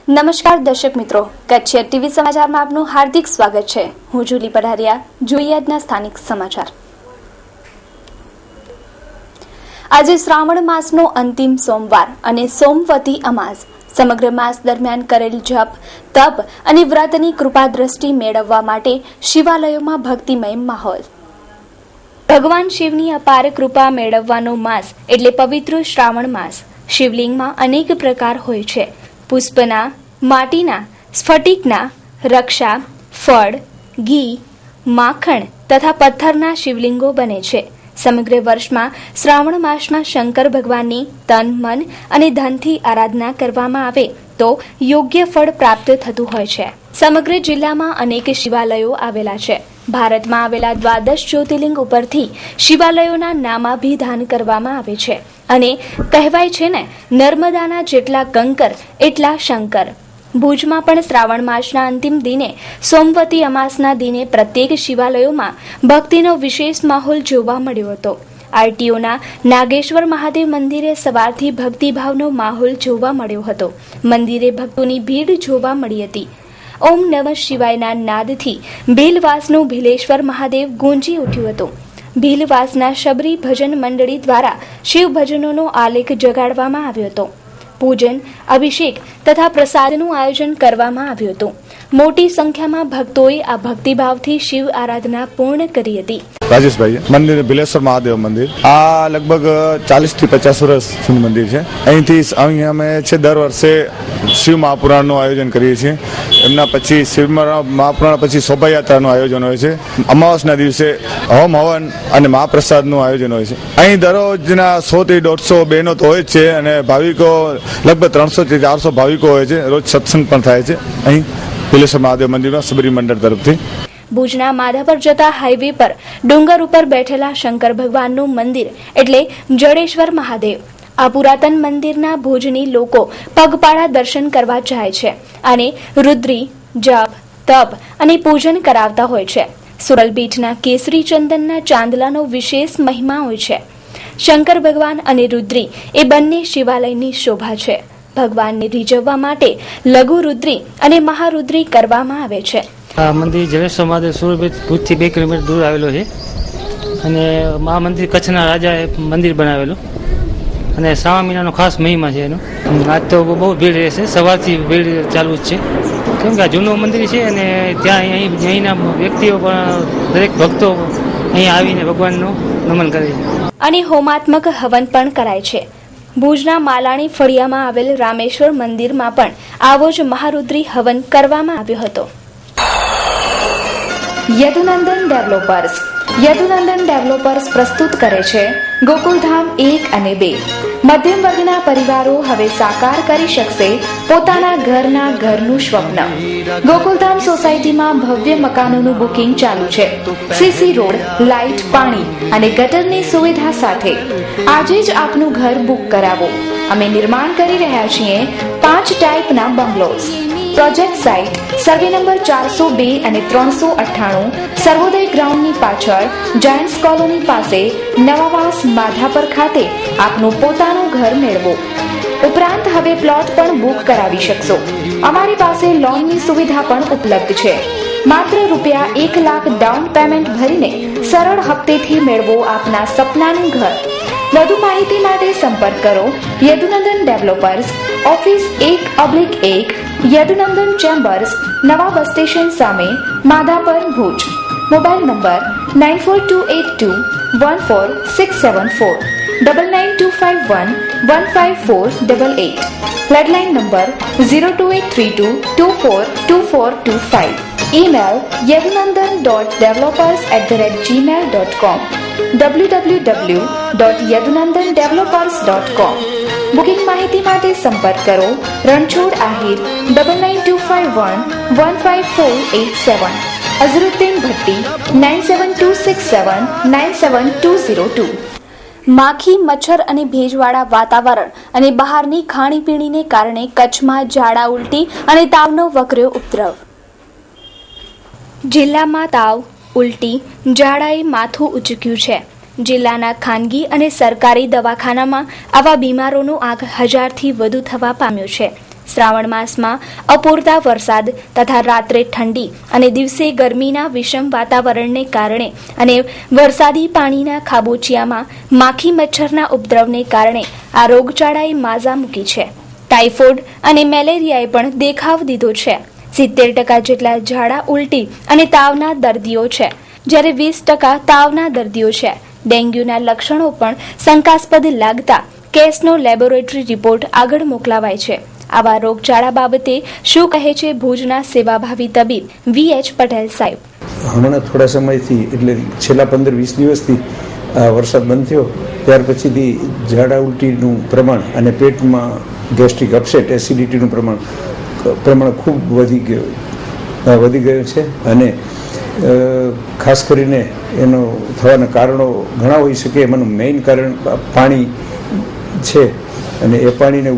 નમસ્કાર દર્શક મિત્રો, કચ્છ ટીવી સમાચારમાં આપનું હાર્દિક સ્વાગત છે। હું જુલી પઢારિયા। જોઈએ આજના સ્થાનિક સમાચાર। આજે શ્રાવણ માસનો અંતિમ સોમવાર અને સોમવતી અમાસ। સમગ્ર માસ દરમિયાન કરેલ જપ, તપ અને વ્રતની કૃપા દ્રષ્ટિ મેળવવા માટે શિવાલયોમાં ભક્તિમય માહોલ। ભગવાન શિવની અપાર કૃપા મેળવવાનો માસ એટલે પવિત્ર શ્રાવણ માસ। શિવલિંગમાં અનેક પ્રકાર હોય છે। પુષ્પના, માટીના, સ્ફટિકના, રક્ષા, ફળ, ઘી, માખણ તથા પથ્થરના શિવલિંગો બને છે। સમગ્ર વર્ષમાં શ્રાવણ માસમાં શંકર ભગવાનની તન, મન અને ધનથી આરાધના કરવામાં આવે તો યોગ્ય ફળ પ્રાપ્ત થતું હોય છે। સમગ્ર જિલ્લામાં અનેક શિવાલયો આવેલા છે। ભારતમાં આવેલા 12 જ્યોતિર્લિંગ ઉપરથી શિવાલયોના નામાભિધાન કરવામાં આવે છે અને કહેવાય છે ને, નર્મદાના જેટલા કંકર એટલા શંકર। ભુજમાં પણ શ્રાવણ માસના અંતિમ દિને સોમવતી અમાસના દિને પ્રત્યેક શિવાલયોમાં ભક્તિનો વિશેષ માહોલ જોવા મળ્યો હતો। આરટીઓના નાગેશ્વર મહાદેવ મંદિરે સવારથી ભક્તિભાવનો માહોલ જોવા મળ્યો હતો। મંદિરે ભક્તોની ભીડ જોવા મળી હતી। ઓમ નમઃ શિવાયના નાદથી ભીલવાસનું ભીલેશ્વર મહાદેવ ગુંજી ઉઠ્યું હતું। ભીલવાસના શબરી ભજન મંડળી દ્વારા શિવ ભજનોનો આલેખ જગાડવામાં આવ્યો હતો। પૂજન, અભિષેક તથા પ્રસાદનું આયોજન કરવામાં આવ્યું હતું। મોટી સંખ્યામાં ભક્તોએ આ ભક્તિભાવથી શિવ આરાધના પૂર્ણ કરી હતી। રાજેશભાઈ, મંદિર ભીલેશ્વર મહાદેવ મંદિર આ લગભગ 40 થી 50 વર્ષ જૂનું મંદિર છે। અહીં અમે છે દર વર્ષે શિવ મહાપુરાણનું આયોજન કરીએ છીએ। એમના પછી શિવ મહાપુરાણ પછી શોભાયાત્રાનું આયોજન હોય છે। અમાવસના દિવસે હોમ હવન અને મહાપ્રસાદનું આયોજન હોય છે। અહીં દરરોજના 100 થી 150 બહેનો તો હોય જ છે અને ભાવિકો લગભગ 300 થી 400 ભાવિકો હોય છે। રોજ સત્સંગ પણ થાય છે અહીં ભીલેશ્વર મહાદેવ મંદિરમાં સબરી મંડળ તરફથી। ભુજના માધાપર જતા હાઈવે પર ડુંગર ઉપર બેઠેલા શંકર ભગવાનનું મંદિર એટલે જડેશ્વર મહાદેવ। આ પુરાતન મંદિરના ભુજની લોકો પગપાળા દર્શન કરવા જાય છે અને રુદ્રી, જપ, તપ અને પૂજન કરાવતા હોય છે। સુરલબીટના કેસરી ચંદનના ચાંદલાનો વિશેષ મહિમા હોય છે। શંકર ભગવાન અને રુદ્રી એ બંને શિવાલયની શોભા છે। ભગવાનને રીઝવવા માટે લઘુ રુદ્રી અને મહારુદ્રી કરવામાં આવે છે। આ મંદિર જડેશ્વર મહાદેવ સુરબીટ ભુજથી 2 કિલોમીટર દૂર આવેલો છે અને આ મંદિર કચ્છના રાજાએ મંદિર બનાવેલું અને શ્રાવણ મહિનાનો ખાસ મહિમા છે એનો। આજ તો બહુ ભીડ રહેશે, સવારથી ભીડ ચાલુ જ છે કેમ કે આ જૂનું મંદિર છે અને ત્યાં અહીંના વ્યક્તિઓ પણ દરેક ભક્તો અહીં આવીને ભગવાનનું નમન કરે છે અને હોમાત્મક હવન પણ કરાય છે। ભુજના માલાણી ફળિયામાં આવેલ રામેશ્વર મંદિરમાં પણ આવો જ મહારુદ્રી હવન કરવામાં આવ્યો હતો। યદુનંદન ડેવલપર્સ પ્રસ્તુત કરે છે ગોકુલધામ 1 અને 2। મધ્યમ વર્ગના પરિવારો હવે સાકાર કરી શકશે પોતાના ઘરનું સ્વપ્ન। ગોકુલધામ સોસાયટીમાં ભવ્ય મકાનોનું બુકિંગ ચાલુ છે। સીસી રોડ, લાઇટ, પાણી અને ગટરની સુવિધા સાથે આજે જ આપનું ઘર બુક કરાવો। અમે નિર્માણ કરી રહ્યા છીએ 5 ટાઈપના bungalows. Project site survey number 402 અને 398 સર્વોદય ગ્રાઉન્ડની પાછળ જાયન્ટ્સ કોલોની પાસે નવાવાસ માધાપર ખાતે આપનું પોતાનું ઘર મેળવો। ઉપરાંત હવે પ્લોટ પણ બુક કરાવી શકશો। અમારી પાસે લોનની સુવિધા પણ ઉપલબ્ધ છે। માત્ર રૂપિયા 1 લાખ ડાઉન પેમેન્ટ ભરીને સરળ હપ્તેથી મેળવો આપના સપનાનું ઘર। વધુ માહિતી માટે સંપર્ક કરો Yadunandan developers, office 1/1, Yadunandan chambers, નવા બસ સ્ટેશન સામે, Madhapar, Bhuj. Mobile number 9482144674, 9925115488, landline number 02832242425, email yadunandan.developers@gmail.com, www.yadunandandevelopers.com। Booking માહિતી માટે સંપર્ક કરો રણછોડ આહિર 9925115487, અઝરુદ્દીન ભટ્ટી 9726797202। માખી, મચ્છર અને ભેજવાળા વાતાવરણ અને બહારની ખાણીપીણીને કારણે કચ્છમાં ઝાડા, ઉલટી અને તાવનો વકર્યો ઉપદ્રવ। જિલ્લામાં તાવ, ઉલટી, ઝાડાએ માથું ઉચક્યું છે। જિલ્લાના ખાનગી અને સરકારી દવાખાનામાં આવા બીમારોનો આંક 1000થી વધુ થવા પામ્યો છે। શ્રાવણ માસમાં અપૂરતા વરસાદ તથા રાત્રે ઠંડી અને દિવસે ગરમીના વિષમ વાતાવરણને કારણે અને વરસાદી પાણીના ખાબોચિયામાં માખી મચ્છરના ઉપદ્રવને કારણે આ રોગચાળાએ માઝા મૂકી છે. ટાઇફોઇડ અને મેલેરિયાએ પણ દેખાવ દીધો છે. 70% જેટલા ઝાડા ઉલટી અને તાવના દર્દીઓ છે, જ્યારે 20% તાવના દર્દીઓ છે. ડેન્ગ્યુના લક્ષણો પણ શંકાસ્પદ લાગતા કેસનો લેબોરેટરી રિપોર્ટ આગળ મોકલાવાય છે. આવા રોગચાળા બાબતે શું કહે છે ભુજના સેવાભાવી તબીબ VH પટેલ સાહેબ? હમણાં થોડા સમયથી એટલે છેલ્લા 15-20 દિવસથી વરસાદ બંધ થયો ત્યાર પછીથી ઝાડા ઉલટીનું પ્રમાણ અને પેટમાં ગેસ્ટ્રિક અપસેટ એસિડિટીનું પ્રમાણ ખૂબ વધી ગયું છે. અને ખાસ કરીને એનો થવાના કારણો ઘણા હોઈ શકે. એમાંનું મેઇન કારણ પાણી છે અને એ પાણીને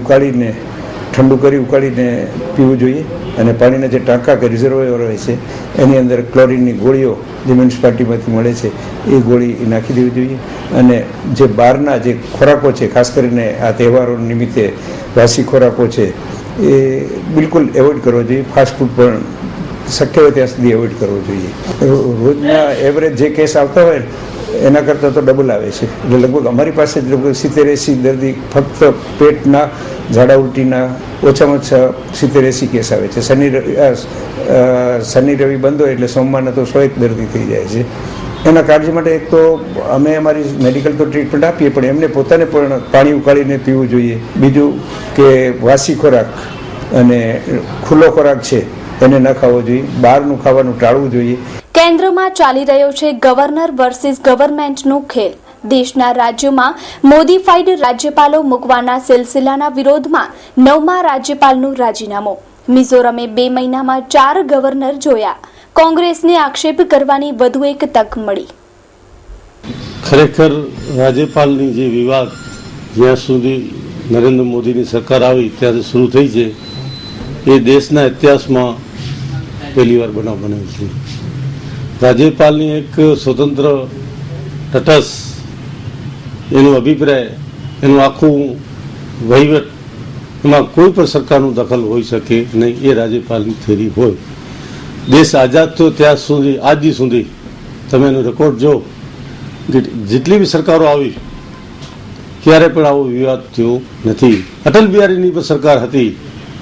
ઠંડુ કરી ઉકાળીને પીવું જોઈએ. અને પાણીના જે ટાંકા કે રિઝર્વોયર હોય છે એની અંદર ક્લોરીનની ગોળીઓ જે મ્યુનિસિપાલિટીમાંથી મળે છે એ ગોળી નાખી દેવી જોઈએ. અને જે બહારના જે ખોરાકો છે, ખાસ કરીને આ તહેવારો નિમિત્તે વાસી ખોરાકો છે એ બિલકુલ એવોઇડ કરવો જોઈએ. ફાસ્ટ ફૂડ પણ શક્ય હોય ત્યાં સુધી એવોઇડ કરવો જોઈએ. રોજના એવરેજ જે કેસ આવતા હોય એના કરતાં તો ડબલ આવે છે. એટલે લગભગ અમારી પાસે જ લગભગ 70-80 દર્દી ફક્ત પેટના ઝાડા ઉલટીના ઓછામાં ઓછા 70-80 કેસ આવે છે. શનિ રવિ બંધ હોય એટલે સોમવારના તો 100 દર્દી થઈ જાય છે. એના કાળજી માટે એક તો અમે અમારી મેડિકલ તો ટ્રીટમેન્ટ આપીએ, પણ એમને પોતાને પણ પાણી ઉકાળીને પીવું જોઈએ. બીજું કે વાસી ખોરાક અને ખુલ્લો ખોરાક છે એને ન ખાવો જોઈએ. બહારનું ખાવાનું ટાળવું જોઈએ. કેન્દ્રમાં ચાલી રહ્યો છે ગવર્નર વર્સિસ ગવર્મેન્ટનો ખેલ. દેશના રાજ્યોમાં મોડિફાઈડ રાજ્યપાલો મૂકવાના સિલસિલાના વિરોધમાં 9મા રાજ્યપાલનું રાજીનામું. મિઝોરમે 2 મહિનામાં 4 ગવર્નર જોયા. કોંગ્રેસને આક્ષેપ કરવાની વધુ એક તક મળી. ખરેખર રાજ્યપાલની જે વિવાદ જ્યાં સુધી નરેન્દ્ર મોદીની સરકાર આવી ત્યાંથી શરૂ થઈ છે એ દેશના ઇતિહાસમાં પહેલી વાર બનાવ બન્યો છે. રાજ્યપાલની એક સ્વતંત્ર તટસ્થ એનો અભિપ્રાય, એનું આખું વહીવટ, એમાં કોઈ પણ સરકારનું દખલ હોઈ શકે નહીં. એ રાજ્યપાલની થિયરી હોય. દેશ આઝાદ થયો ત્યાં સુધી આજ દી સુધી તમે એનો રેકોર્ડ જો, જેટલી બી સરકારો આવી ત્યારે પણ આવો વિવાદ થયો નથી. અટલ બિહારીની પણ સરકાર હતી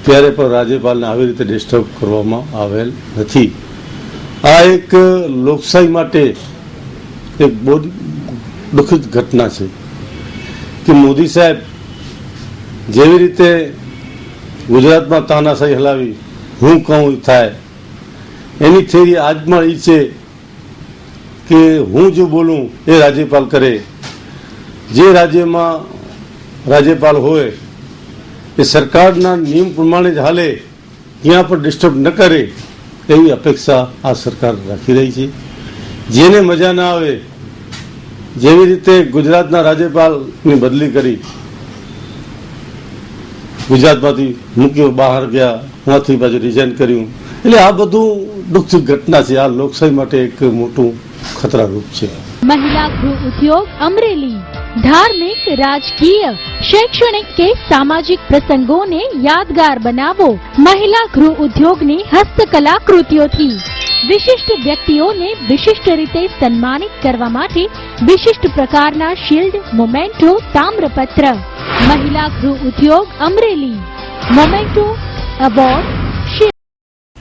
ત્યારે પણ રાજ્યપાલને આવી રીતે ડિસ્ટર્બ કરવામાં આવેલ નથી. આ એક લોકશાહી માટે એક બહુ દુઃખદ ઘટના છે કે મોદી સાહેબ જેવી રીતે ગુજરાતમાં તાનાશાહી હલાવી હું કહું થાય એની થિયરી આજમાં એ છે કે હું જો બોલું એ રાજ્યપાલ કરે. જે રાજ્યમાં રાજ્યપાલ હોય એ સરકારના નિયમ પ્રમાણે જ હાલે, ત્યાં પણ ડિસ્ટર્બ ન કરે એવી અપેક્ષા આ સરકાર રાખી રહી છે. જેને મજા ના આવે, જેવી રીતે ગુજરાતના રાજ્યપાલની બદલી કરી, ગુજરાતમાંથી મૂક્યો, બહાર ગયા, ત્યાંથી પાછું રિઝાઇન કર્યું. એટલે આ બધું દુઃખદ ઘટના છે. આ લોકશાહી માટે એક મોટું ખતરારૂપ છે. महिला गृह उद्योग अमरेली धार्मिक, राजकीय, शैक्षणिक के सामाजिक प्रसंगों ने यादगार बनावो. महिला गृह उद्योग ने हस्तकला कृतियों थी विशिष्ट व्यक्तिओने विशिष्ट रीते सन्मानित करवा माटे विशिष्ट प्रकारना शील्ड, मोमेंटो, ताम्रपत्र. महिला गृह उद्योग अमरेली मोमेंटो अवॉर्ड.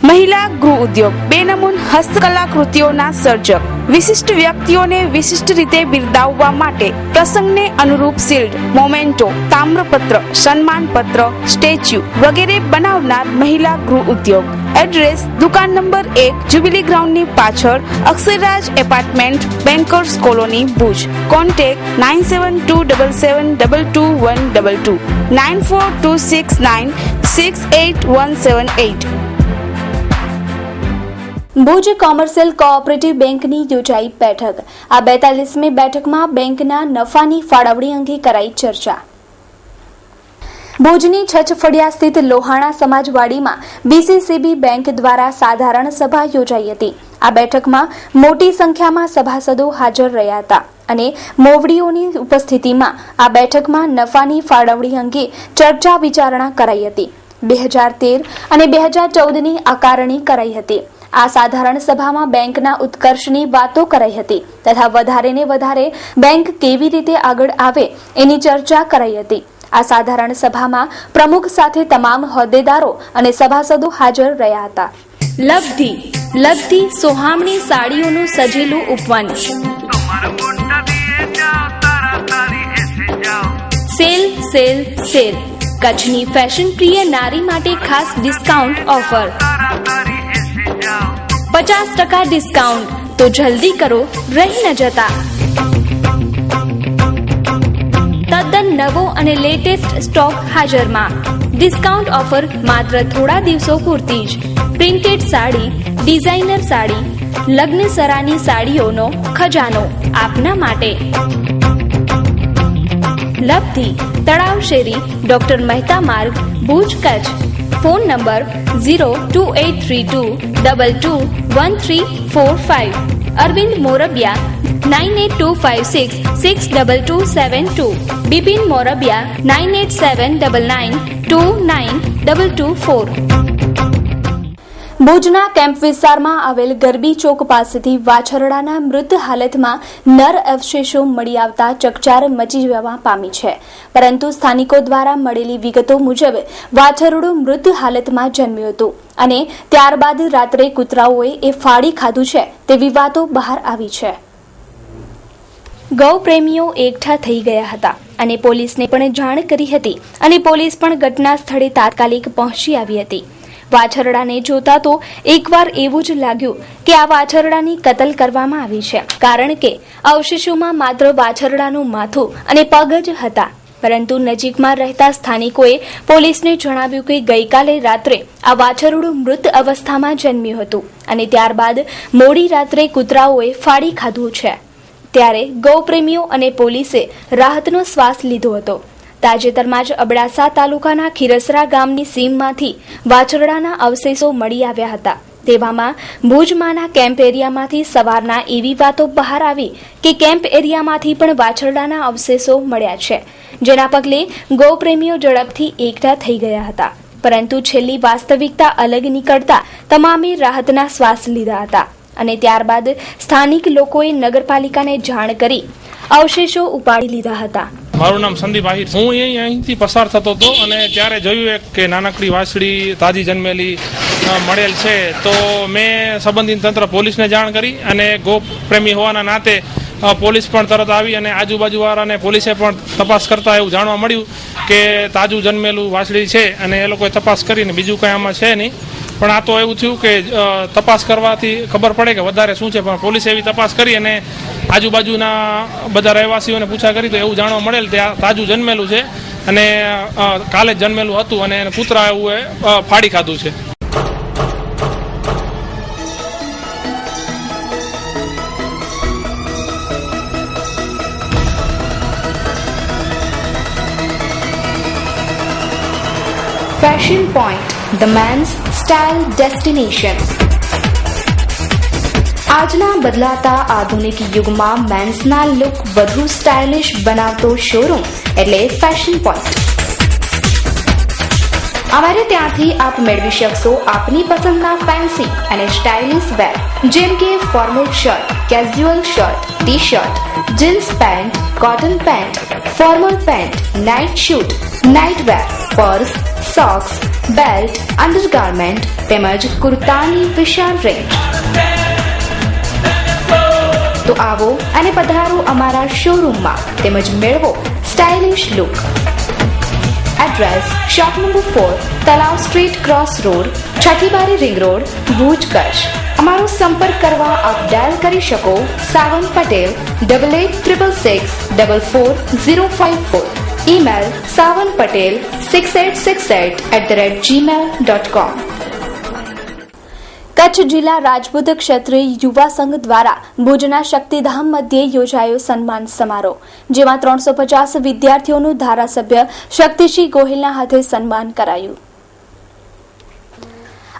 મહિલા ગૃહ ઉદ્યોગ બેનમૂન હસ્તકલાકૃતિઓના સર્જક. વિશિષ્ટ વ્યક્તિઓને વિશિષ્ટ રીતે બિરદાવવા માટે પ્રસંગને અનુરૂપ શિલ્ડ, મોમેન્ટો, તામ્રપત્ર, સન્માનપત્ર, સ્ટેચ્યુ વગેરે બનાવનાર મહિલા ગૃહ ઉદ્યોગ. એડ્રેસ દુકાન નંબર 1, જ્યુબિલી ગ્રાઉન્ડની પાછળ, Aksharraj apartment, bankers colony, Bhuj. Contact 9727722122 9426968178. Bhuj commercial cooperative બેંકની યોજાઈ બેઠક. આ 42મી બેઠકમાં બેંકના નફાની ફાળવણી અંગે કરાઈ ચર્ચા. ભુજની છછફળિયા સ્થિત લોહાણા સમાજવાડીમાં BCCB બેંક દ્વારા સાધારણ સભા યોજાઈ હતી. આ બેઠકમાં મોટી સંખ્યામાં સભાસદો હાજર રહ્યા હતા અને મોવડીઓની ઉપસ્થિતિમાં આ બેઠકમાં નફાની ફાળવણી અંગે ચર્ચા વિચારણા કરાઈ હતી. 2013 અને 2014ની આકારણી કરાઈ હતી. આ સાધારણ સભામાં બેંકના ઉત્કર્ષની વાતો કરાઈ હતી તથા વધારે ને વધારે બેંક કેવી રીતે આગળ આવે એની ચર્ચા કરાઈ હતી. આ સાધારણ સભામાં પ્રમુખ સાથે તમામ હોદ્દેદારો અને સભાસદો હાજર રહ્યા હતા. લબ્ધિ સોહામણી સાડીઓનું સજેલું ઉપવન. સેલ કચ્છની ફેશન પ્રિય નારી માટે ખાસ ડિસ્કાઉન્ટ ઓફર 50% ડિસ્કાઉન્ટ. તો જલ્દી કરો, રહી ન જતા. તદ્દન નવો અને લેટેસ્ટ સ્ટોક હાજરમાં. ડિસ્કાઉન્ટ ઓફર માત્ર થોડા દિવસો પૂરતી જ. પ્રિન્ટેડ સાડી, ડિઝાઇનર સાડી, લગ્નસરાની સાડીઓનો ખજાનો આપના માટે. લબ્ધિ, તળાવ શેરી, ડોક્ટર મહેતા માર્ગ, ભુજ, કચ્છ. Phone number 02832221345. અરવિંદ મોરબિયા 9825662272. બિપિન મોરબિયા 9879929224. ભુજના કેમ્પ વિસ્તારમાં આવેલ ગરબી ચોક પાસેથી વાછરડાના મૃત હાલતમાં નર અવશેષો મળી આવતા ચકચાર મચી જવા પામી છે. પરંતુ સ્થાનિકો દ્વારા મળેલી વિગતો મુજબ વાછરડું મૃત હાલતમાં જન્મ્યું હતું અને ત્યારબાદ રાત્રે કૂતરાઓએ એ ફાડી ખાધું છે તેવી વાતો બહાર આવી છે. ગૌ પ્રેમીઓ એકઠા થઈ ગયા હતા અને પોલીસને પણ જાણ કરી હતી અને પોલીસ પણ ઘટના સ્થળે તાત્કાલિક પહોંચી આવી હતી. વાછરડાને જોતા તો એકવાર એવું જ લાગ્યું કે આ વાછરડાની કતલ કરવામાં આવી છે, કારણ કે અવશેષોમાં માત્ર વાછરડાનું માથું અને પગ જ હતા. પરંતુ નજીકમાં રહેતા સ્થાનિકોએ પોલીસને જણાવ્યું કે ગઈકાલે રાત્રે આ વાછરડું મૃત અવસ્થામાં જન્મ્યું હતું અને ત્યારબાદ મોડી રાત્રે કૂતરાઓએ ફાડી ખાધું છે. ત્યારે ગૌપ્રેમીઓ અને પોલીસે રાહતનો શ્વાસ લીધો હતો. તાજેતરમાં જ અબડાસા તાલુકાના ખીરસરા ગામની સીમમાંથી વાછરડાના અવશેષો મળી આવ્યા હતા. તેવામાં ભુજમાંના કેમ્પ એરિયામાંથી સવારના એવી વાતો બહાર આવી કે કેમ્પ એરિયામાંથી પણ વાછરડાના અવશેષો મળ્યા છે, જેના પગલે ગૌપ્રેમીઓ ઝડપથી એકઠા થઈ ગયા હતા. પરંતુ છેલ્લી વાસ્તવિકતા અલગ નીકળતા તમામે રાહતના શ્વાસ લીધા હતા અને ત્યારબાદ સ્થાનિક લોકોએ નગરપાલિકાને જાણ કરી અવશેષો ઉપાડી લીધા હતા. મારું નામ સંદીપ આહિર. હું અહીંથી પસાર થતો હતો અને ત્યારે જોયું કે નાનકડી વાછડી તાજી જન્મેલી મળેલ છે, તો મેં સંબંધિત તંત્ર પોલીસને જાણ કરી અને ગોપ્રેમી હોવાના નાતે પોલીસ પણ તરત આવી અને આજુબાજુવાળાને પોલીસે પણ તપાસ કરતા એવું જાણવા મળ્યું કે તાજું જન્મેલું વાછડી છે અને એ લોકોએ તપાસ કરીને બીજું કંઈ આમાં છે નહીં. પણ આ તો એવું થયું કે તપાસ કરવાથી ખબર પડે કે વધારે શું છે, પણ પોલીસે એવી તપાસ કરી અને આજુબાજુના બધા રહેવાસીઓને પૂછા કરી તો એવું જાણવા મળેલ કે આ તાજું જન્મેલું છે અને કાલે જ જન્મેલું હતું અને એને કૂતરા એવું ફાડી ખાધું છે. Fashion point, the men's style destination. આજના બદલાતા આધુનિક યુગમાં મેન્સના લુક વધુ સ્ટાઇલિશ બનાવતો શોરૂમ એટલે ફેશન પોઈન્ટ. અમારે ત્યાંથી આપ મેળવી શકશો આપની પસંદના ફેન્સી અને સ્ટાઇલિશ વેર, જેમ કે formal shirt, casual shirt, T shirt, jeans pant, cotton pant, formal pant, night suit, night wear, purse, socks, belt, undergarment તેમજ કુર્તાની વિશાળ રેન્જ. તો આવો અને પધારો અમારા શોરૂમમાં તેમજ મેળવો stylish look. Address shop number 4, તલાવ street, cross road, Chhathibari ring road, Bhuj, Kutch. અમારો સંપર્ક કરવા આપ ડાયલ કરી શકો સાવન પટેલ 8866644054. Email savanpatel6868@gmail.com. કચ્છ જિલ્લા રાજપૂત ક્ષત્રિય યુવા સંઘ દ્વારા ભુજના શક્તિધામ મધ્યે યોજાયો સન્માન સમારોહ, જેમાં 350 વિદ્યાર્થીઓનું ધારાસભ્ય શક્તિસિંહ ગોહિલના હાથે સન્માન કરાયું.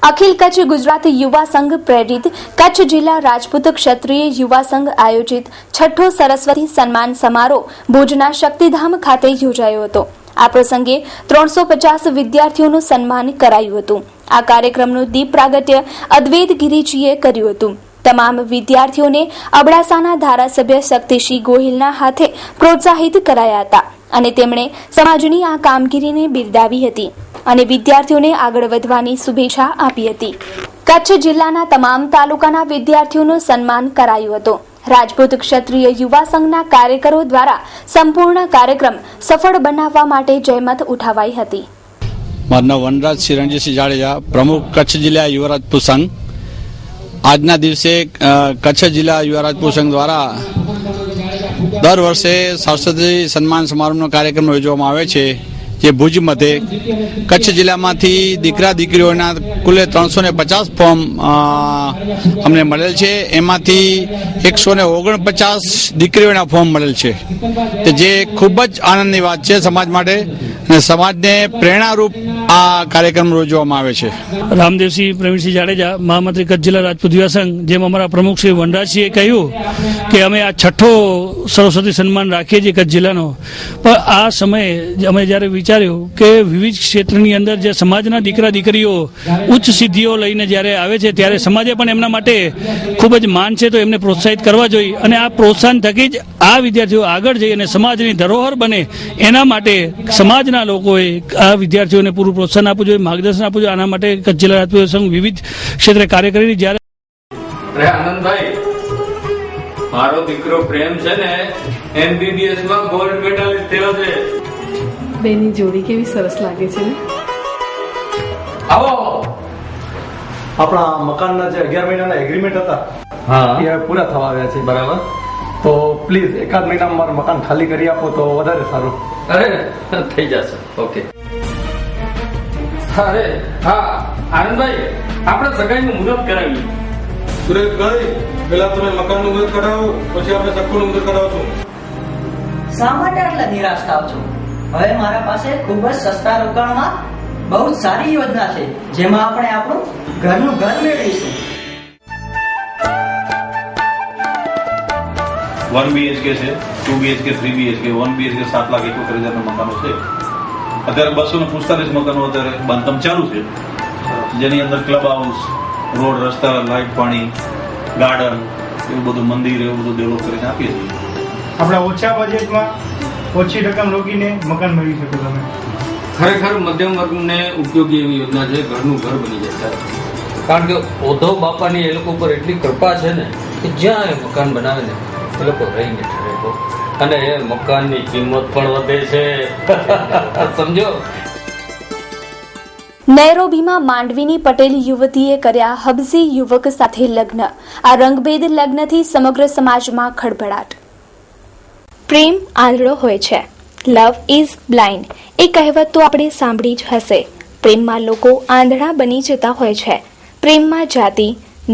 અખિલ કચ્છ ગુજરાત યુવા સંઘ પ્રેરિત કચ્છ જિલ્લા રાજપૂત ક્ષત્રિય યુવા સંઘ આયોજિત છઠ્ઠો સરસ્વતી સન્માન સમારોહ ભુજના શક્તિધામ ખાતે યોજાયો હતો. આ પ્રસંગે 350 વિદ્યાર્થીઓનું સન્માન કરાયું હતું. આ કાર્યક્રમનું દીપ પ્રાગટ્ય અદ્વૈત ગિરીજીએ કર્યું હતું. તમામ વિદ્યાર્થીઓને અબડાસાના ધારાસભ્ય શક્તિસિંહ ગોહિલના હાથે પ્રોત્સાહિત કરાયા હતા અને તેમણે સમાજની આ કામગીરીને બિરદાવી હતી અને વિદ્યાર્થીઓને આગળ વધવાની શુભેચ્છા આપી હતી. કચ્છ જિલ્લાના તમામ તાલુકાના વિદ્યાર્થીઓનું સન્માન કરાયું હતું. રાજપૂત ક્ષત્રિય યુવા સંઘના કાર્યકરો દ્વારા સંપૂર્ણ કાર્યક્રમ સફળ બનાવવા માટે જહેમત ઉઠાવાઈ હતી. મારું નામ વનરાજ શ્રી રણજીતસિંહ જાડેજા, પ્રમુખ કચ્છ જિલ્લા યુવા રાજપૂત સંઘ. આજના દિવસે કચ્છ જિલ્લા યુવા રાજપૂત સંઘ દ્વારા દર વર્ષે સરસ્વતી સન્માન સમારોહનો કાર્યક્રમ યોજવામાં આવે છે, જે ભુજ મધ્યે કચ્છ જિલ્લામાંથી દીકરા દીકરીઓના કુલે 350 ફોર્મ અમને મળેલ છે. એમાંથી 149 દીકરીઓના ફોર્મ મળેલ છે, જે ખૂબ જ આનંદની વાત છે સમાજ માટે અને સમાજને પ્રેરણારૂપ આ કાર્યક્રમ યોજવામાં આવે છે. રામદેવસિંહ પ્રવીણસિંહ જાડેજા, મહામંત્રી કચ્છ જિલ્લા રાજપૂત યુવા સંઘ. જેમ અમારા પ્રમુખ શ્રી વનરાજસિંહે કહ્યું કે અમે આ 6ઠ્ઠો સરસ્વતી સન્માન રાખીએ છીએ કચ્છ જિલ્લાનો, પણ આ સમયે અમે જ્યારે વિચાર્યું કે વિવિધ ક્ષેત્રની અંદર જે સમાજના દીકરા દીકરીઓ ઉચ્ચ સિદ્ધિઓ લઈને જ્યારે આવે છે ત્યારે સમાજે પણ એમના માટે ખૂબ જ માન છે, તો એમને પ્રોત્સાહિત કરવા જોઈએ અને આ પ્રોત્સાહન થકી જ આ વિદ્યાર્થીઓ આગળ જઈ અને સમાજની ધરોહર બને એના માટે સમાજના લોકોએ આ વિદ્યાર્થીઓને પૂરું પ્રોત્સાહન આપવું જોઈએ, માર્ગદર્શન આપવું જોઈએ. આના માટે કચ્છ જિલ્લા રાજપૂત સંઘ વિવિધ ક્ષેત્રે કાર્ય કરી જ્યારે આનંદભાઈ, મારો દીકરો પ્રેમ છે ને MBBS માં ગોલ્ડ મેડલિસ્ટ થયો છે. બેની જોડી કેવી સરસ લાગે છે ને. આવો. આપણા મકાનના જે 11 મહિનાના એગ્રીમેન્ટ હતા એ પૂરા થવા આવ્યા છે. બરાબર. તો પ્લીઝ એકાદ મહિનામાં મારું મકાન ખાલી કરી આપો તો વધારે સારું. અરે થઈ જશે. ઓકે. અરે હા આનંદભાઈ, આપણે સગાઈનું મુહૂર્ત કરાવીએ. સુરેશભાઈ, પેલા તમે મકાનનું મુહૂર્ત કરાવો, પછી આપણે સગુનું મુહૂર્ત કરાવશું. શા માટે આટલા નિરાશ થાવ છો? હવે મારા પાસે ખૂબ જ સસ્તા રોકાણમાં બહુ જ સારી યોજના છે, જેમાં આપણે આપણું ઘરનું ઘર મેળવીશું. 1 BHK છે, 2 BHK, 3 BHK, 1 BHK 7,71,000 મકાનો છે. અત્યારે 245 મકાનો અત્યારે બાંધકામ ચાલુ છે, જેની અંદર ક્લબ હાઉસ, રોડ, રસ્તા, લાઇટ, પાણી, ગાર્ડન, એવું બધું, મંદિર, એવું બધું ડેવલપ કરીને આપીએ છીએ. આપણા ઓછા બજેટમાં ઓછી રકમ રોકીને મકાન મેળવી શકો તમે. ખરેખર મધ્યમ વર્ગને ઉપયોગી એવી યોજના છે. ઘરનું ઘર બની જશે, કારણ કે ઉદ્ધવ બાપાની એ લોકો પર એટલી કૃપા છે ને કે જ્યાં એ મકાન બનાવે ને એ લોકો રહીને ઠરે તો, અને એ મકાનની કિંમત પણ વધે છે. સમજો. નૈરોબીમાં માંડવીની પટેલ યુવતીએ કર્યા હબસી યુવક સાથે લગ્ન. આ રંગભેદ લગ્નથી સમગ્ર સમાજમાં ખળભળાટ. પ્રેમ આંધળો હોય છે, લવ ઇઝ બ્લાઇન્ડ એ કહેવત તો આપણે સાંભળી જ હશે. પ્રેમમાં લોકો આંધળા બની જતા હોય છે. પ્રેમમાં જાતિ,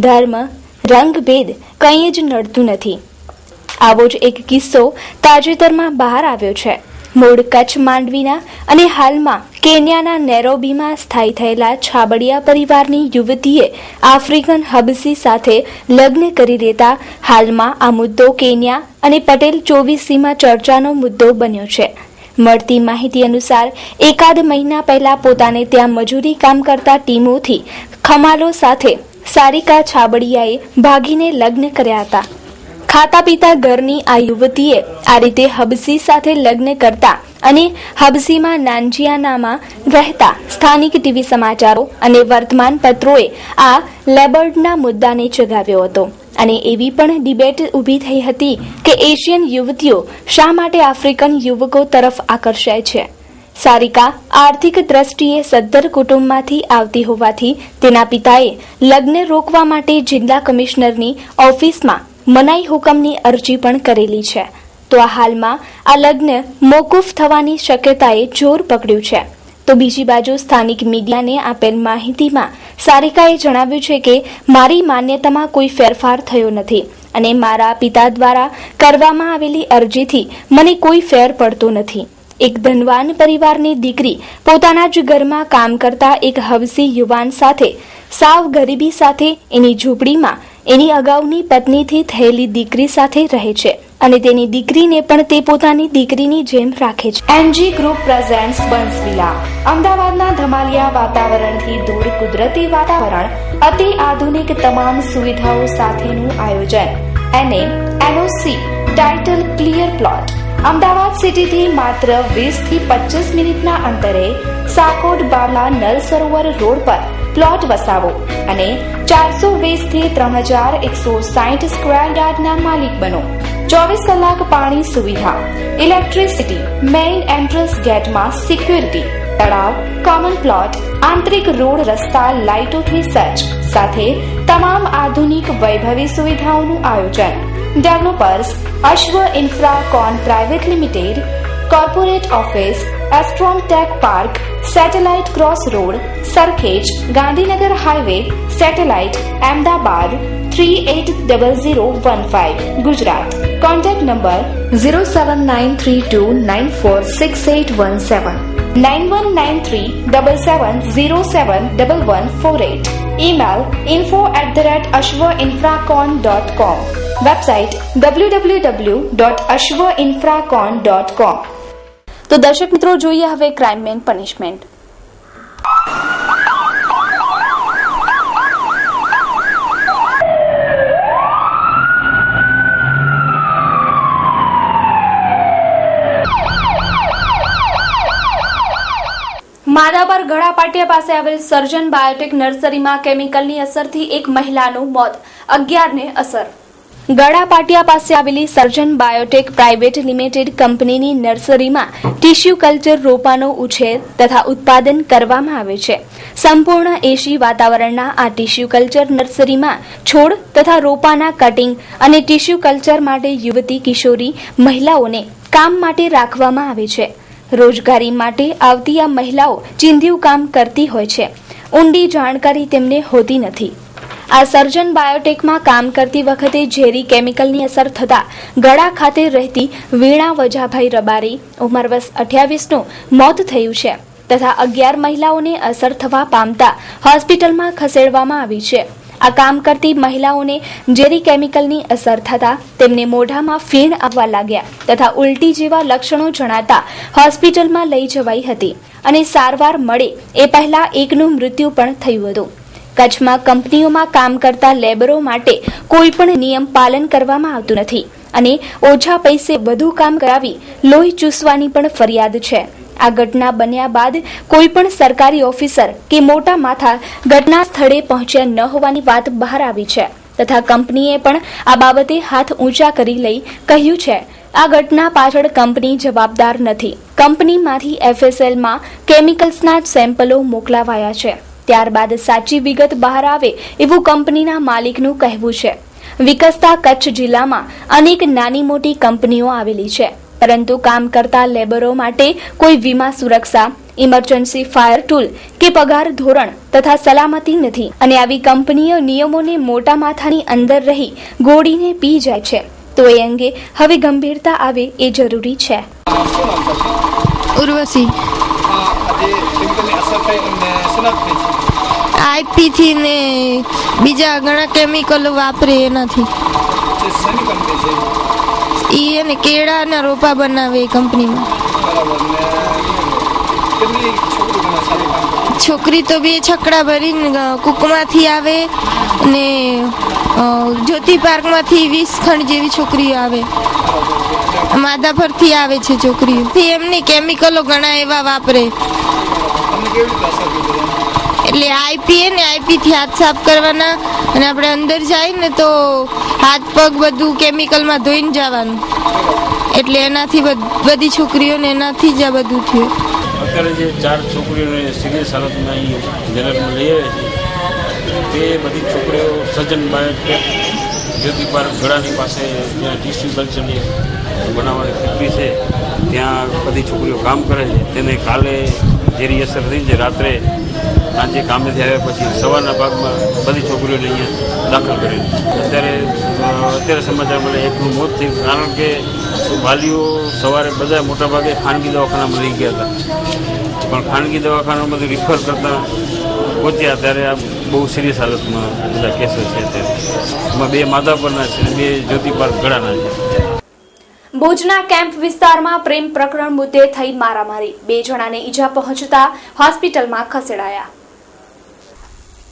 ધર્મ, રંગભેદ કંઈ જ નડતું નથી. આવો જ એક કિસ્સો તાજેતરમાં બહાર આવ્યો છે. મૂળ કચ્છ માંડવીના અને હાલમાં કેન્યાના નૈરોબીમાં સ્થાયી થયેલા છાબડિયા પરિવારની યુવતીએ આફ્રિકન હબસી સાથે લગ્ન કરી લેતા હાલમાં આ મુદ્દો કેન્યા અને પટેલ 24સીમાં ચર્ચાનો મુદ્દો બન્યો છે. મળતી માહિતી અનુસાર એકાદ મહિના પહેલા પોતાને ત્યાં મજૂરી કામ કરતા ટીમોથી ખમાલો સાથે સારિકા છાબડિયાએ ભાગીને લગ્ન કર્યા હતા. ખાતા પીતા ઘરની આ યુવતીએ આ રીતે હબસી સાથે લગ્ન કરતા અને હબસીમાં નાનજીયાનામાં રહેતા સ્થાનિક ટીવી સમાચારો અને વર્તમાન પત્રોએ આ લેબર્ડના મુદ્દાને ચગાવ્યો હતો અને એવી પણ ડિબેટ ઊભી થઈ હતી કે એશિયન યુવતીઓ શા માટે આફ્રિકન યુવકો તરફ આકર્ષાય છે. સારિકા આર્થિક દ્રષ્ટિએ સદ્ધર કુટુંબમાંથી આવતી હોવાથી તેના પિતાએ લગ્ન રોકવા માટે જિલ્લા કમિશનરની ઓફિસમાં મનાઈ હુકમની અરજી પણ કરેલી છે. તો આ હાલમાં આ લગ્ન મોકૂફ થવાની શક્યતાએ જોર પકડ્યું છે. તો બીજી બાજુ સ્થાનિક મીડિયાને આપેલ માહિતીમાં સારિકાએ જણાવ્યું છે કે મારી માન્યતામાં કોઈ ફેરફાર થયો નથી અને મારા પિતા દ્વારા કરવામાં આવેલી અરજીથી મને કોઈ ફેર પડતો નથી. એક ધનવાન પરિવારની દીકરી પોતાના જ ઘરમાં કામ કરતા એક હવસી યુવાન સાથે સાવ ગરીબી સાથે એની ઝૂંપડીમાં એની અગાઉની પત્નીથી થયેલી દીકરી સાથે રહે છે. અને તેની દીકરીને પણ તે પોતાની દીકરીની જેમ રાખે છે. NG group presents Bansvilla. અમદાવાદના ધમાલિયા વાતાવરણથી દૂર કુદરતી વાતાવરણ, અતિ આધુનિક તમામ સુવિધાઓ સાથેનું આયોજન. NOC title clear plot. Ahmedabad સિટીથી માત્ર 20 થી 25 મિનિટના અંતરે સાકોટ બાવલા નલ સરોવર રોડ પર પ્લોટ વસાવો અને 420 થી 3160 સ્ક્વેર યાર્ડના માલિક બનો. 24 કલાક પાણી સુવિધા, ઇલેક્ટ્રિસિટી, મેઇન એન્ટ્રન્સ ગેટમાં સિક્યુરિટી, તળાવ, કોમન પ્લોટ, આંતરિક રોડ રસ્તા લાઇટોથી સજ્જ સાથે તમામ આધુનિક વૈભવી સુવિધાઓનું આયોજન. Developers Ashwa Infracon private limited, corporate office, Astrom tech park, satellite cross road, Sarkhej, Gandhinagar highway, satellite, Ahmedabad 380015, Gujarat. Contact number 07932946817, 919377071148. Email info@ashwainfracon.com. Website www.ashwainfracon.com. તો દર્શક મિત્રો, જોઈએ હવે crime man punishment. Madhapar Galapatiya પાસે આવેલ સર્જન બાયોટેક નર્સરીમાં કેમિકલની અસરથી એક મહિલાનું મોત, 11ને અસર. ગળાપાટિયા પાસે આવેલી સર્જન બાયોટેક પ્રાઇવેટ લિમિટેડ કંપનીની નર્સરીમાં ટિશ્યુ કલ્ચર રોપાનો ઉછેર તથા ઉત્પાદન કરવામાં આવે છે. સંપૂર્ણ એશી વાતાવરણના આ ટિશ્યુ કલ્ચર નર્સરીમાં છોડ તથા રોપાના કટિંગ અને ટિશ્યુ કલ્ચર માટે યુવતી કિશોરી મહિલાઓને કામ માટે રાખવામાં આવે છે. રોજગારી માટે આવતી આ મહિલાઓ ચીંધ્યું કામ કરતી હોય છે. ઊંડી જાણકારી તેમને હોતી નથી. આ સર્જન બાયોટેકમાં કામ કરતી વખતે ઝેરી કેમિકલની અસર થતા ગળા ખાતે રહેતી વીણા વજાભાઈ રબારી, ઉંમર વર્ષ 28નું મોત થયું છે તથા 11 મહિલાઓને અસર થવા પામતા હોસ્પિટલમાં ખસેડવામાં આવી છે. આ કામ કરતી મહિલાઓને ઝેરી કેમિકલની અસર થતા તેમને મોઢામાં ફીણ આવવા લાગ્યા તથા ઉલટી જેવા લક્ષણો જણાતા હોસ્પિટલમાં લઈ જવાઈ હતી અને સારવાર મળે એ પહેલા એકનું મૃત્યુ પણ થયું હતું. કચ્છમાં કંપનીઓમાં કામ કરતા લેબરો માટે કોઈ પણ નિયમ પાલન કરવામાં આવતું નથી અને ઓછા પૈસે વધુ કામ કરાવી લોહી ચૂસવાની પણ ફરિયાદ છે. આ ઘટના બન્યા બાદ કોઈ પણ સરકારી ઓફિસર કે મોટા માથા ઘટના સ્થળે પહોંચ્યા ન હોવાની વાત બહાર આવી છે તથા કંપનીએ પણ આ બાબતે હાથ ઊંચા કરી લઈ કહ્યું છે આ ઘટના પાછળ કંપની જવાબદાર નથી. કંપનીમાંથી FSLમાં કેમિકલ્સના સેમ્પલો મોકલાવાયા છે. ત્યારબાદ સાચી વિગત બહાર આવે એવું કંપનીના માલિકનું કહેવું છે. વિકસતા કચ્છ જિલ્લામાં અનેક નાની મોટી કંપનીઓ આવેલી છે, પરંતુ કામ કરતા લેબરો માટે કોઈ વીમા સુરક્ષા, ઇમરજન્સી ફાયર ટૂલ કે પગાર ધોરણ તથા સલામતી નથી અને આવી કંપનીઓ નિયમોને મોટા માથાની અંદર રહી ગોળીને પી જાય છે. તો એ અંગે હવે ગંભીરતા આવે એ જરૂરી છે. ઉર્વશી આઈપી થી ને બીજા ઘણા કેમિકલો વાપરે એનાથી. ઈ એને કેળાના રોપા બનાવે એ કંપનીમાં. છોકરી તો 2 છકડા ભરીને કુકમાંથી આવે ને જ્યોતિ પાર્કમાંથી 20 ખંડ જેવી છોકરીઓ આવે. માધાપરથી આવે છે છોકરીઓ. એમની કેમિકલો ઘણા એવા વાપરે એટલે આઈપી ને આઈપી થી હાથ સાફ કરવાના અને આપણે અંદર જાય ને તો હાથ પગ બધું કેમિકલમાં ધોઈને જવાનું. એટલે એનાથી બધી છોકરીઓને એનાથી જ આ બધું થયું. અત્યારે જે 4 છોકરીઓને સિરિયસ હાલતમાં જેલરમાં લઈ આવે છે તે બધી છોકરીઓ સર્જન બાયોટેક જ્યોતિ પાર્ક ગળાની પાસે જ્યાં ટિશ્યુ કલ્ચરની બનાવવાની ફેક્ટરી છે ત્યાં બધી છોકરીઓ કામ કરે છે. તેને કાલે ઝેરી અસર થઈ છે. રાત્રે સાંજે કામેથી આવ્યા પછી સવારના ભાગમાં બધી છોકરીઓને અહીંયા દાખલ કરી. અત્યારે સમાચાર મળે એકનું મોત થયું. કારણ કે વાલીઓ સવારે બધા મોટાભાગે ખાનગી દવાખાનામાં લઈ ગયા હતા, પણ ખાનગી દવાખાનામાંથી રિફર કરતાં પહોંચ્યા ત્યારે આ બહુ સિરિયસ હાલતમાં બધા કેસો છે. અત્યારે એમાં 2 માધાપરના છે અને 2 જ્યોતિ પાર્ક ગળાના છે. ભુજના કેમ્પ વિસ્તારમાં પ્રેમ પ્રકરણ મુદ્દે થઈ મારામારી, 2 જણાને ઈજા પહોંચતા હોસ્પિટલમાં ખસેડાયા.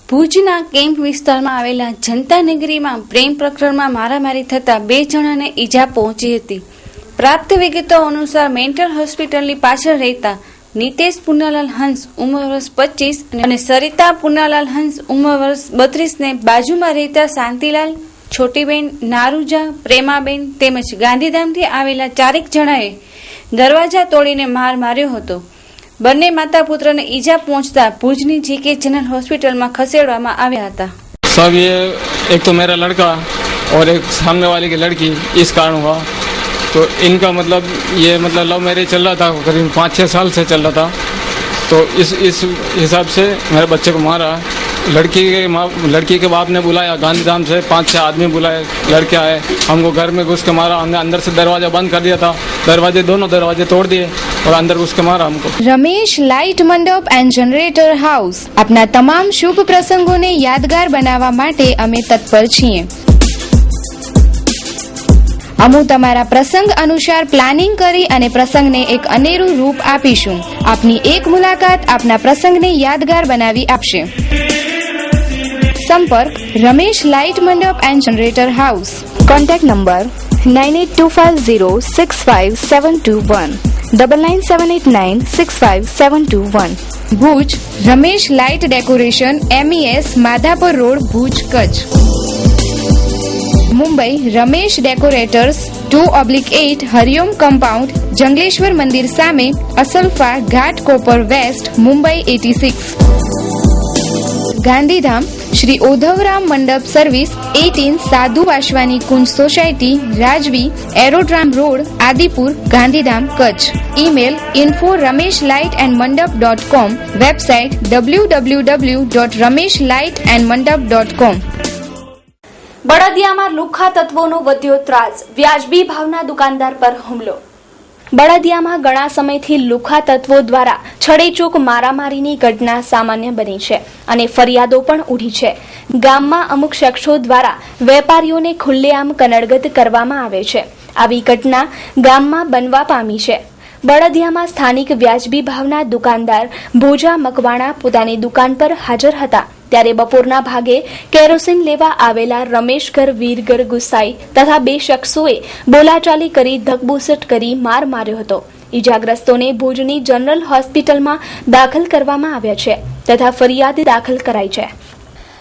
ભુજના કેમ્પ વિસ્તારમાં આવેલા જનતાનગરીમાં પ્રેમ પ્રકરણમાં મારામારી થતા 2 જણાને ઈજા પહોંચી હતી. પ્રાપ્ત વિગતો અનુસાર મેન્ટલ હોસ્પિટલની પાછળ રહેતા નીતેશ પુનાલાલ હંસ ઉંમર વર્ષ 25 અને સરિતા પુનાલાલ હંસ ઉંમર વર્ષ 32 ને બાજુમાં રહેતા શાંતિલાલ, છોટીબેન, નારુજા, પ્રેમાબેન તેમજ ગાંધીધામથી આવેલા 4 જણાએ દરવાજા તોડીને માર માર્યો હતો. બંને માતા પુત્રને ઈજા પહોંચતા ભુજની જીકે જનરલ હોસ્પિટલમાં ખસેડવામાં આવ્યા હતા. सब ये एक तो मेरा लड़का और एक सामने वाली की लड़की इस कारण हुआ. तो इनका मतलब ये मतलब लव मैरिज चल रहा था, करीब 5-6 साल से चल रहा था. तो इस हिसाब से मेरे बच्चे को मारा. लड़की के बाप ने बुलाया गांधीधाम से 5-6 आदमी बुलाए, लड़के आए, हमको घर में घुस के मारा. हमने अंदर से दरवाजा बंद कर दिया था, दोनों दरवाजे तोड़ दिए और अंदर घुस के मारा हमको. रमेश लाइट मंडप एंड जनरेटर हाउस अपना તમામ શુભ પ્રસંગોને યાદગાર બનાવવા માટે અમે તત્પર છીએ. અમુ તમારા પ્રસંગ અનુસાર પ્લાનિંગ કરી અને પ્રસંગને એક અનેરું રૂપ આપીશું. આપની એક મુલાકાત આપના પ્રસંગને યાદગાર બનાવી આપશે. સંપર્ક રમેશ લાઇટ મંડપ and generator house. Contact number 9825065721 9978965721. Bhuj Ramesh light decoration, MES, Madhapar road, Bhuj, Kutch. Mumbai Ramesh decorators 2/8 Hariom compound, Jangleshwar મંદિર સામે, અસલફા ઘાટ, કોપર વેસ્ટ, મુંબઈ 86. ગાંધીધામ શ્રી ઓધવરામ મંડપ સર્વિસ 18 સાધુ વાસવાની કુંજ સોસાયટી, રાજવી, aerodrome road, Adipur, Gandhidham, Kutch. Email info@rameshlightandmandap.com. Website www.rameshlightandmandap.com. બળદિયામાં લુખ્ખા તત્વોનો વધ્યો ત્રાસ, વ્યાજબી ભાવના દુકાનદાર પર હુમલો. બળદિયામાં ઘણા સમયથી લુખ્ખા તત્વો દ્વારા છડેચૂક મારામારીની ઘટના સામાન્ય બની છે અને ફરિયાદો પણ ઉઠી છે. ગામમાં અમુક શખ્સો દ્વારા વેપારીઓને ખુલ્લેઆમ કનડગત કરવામાં આવે છે. આવી ઘટના ગામમાં બનવા પામી છે. બળદિયામાં સ્થાનિક વ્યાજબી ભાવના દુકાનદાર ભોજા મકવાણા પોતાની દુકાન પર હાજર હતા ત્યારે બપોરના ભાગે કેરોસીન લેવા આવેલા રમેશગર, વીરગર ગુસાઈ તથા 2 શખ્સોએ બોલાચાલી કરી ધકબુસટ કરી માર માર્યો હતો. ઈજાગ્રસ્તોને ભુજની જનરલ હોસ્પિટલમાં દાખલ કરવામાં આવ્યા છે તથા ફરિયાદ દાખલ કરાઈ છે.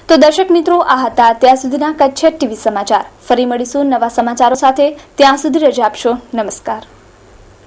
તો દર્શક મિત્રો, આ હતા ત્યાં સુધીના કચ્છ ટીવી સમાચાર. ફરી મળીશું નવા સમાચારો સાથે. ત્યાં સુધી રજા આપશો. નમસ્કાર.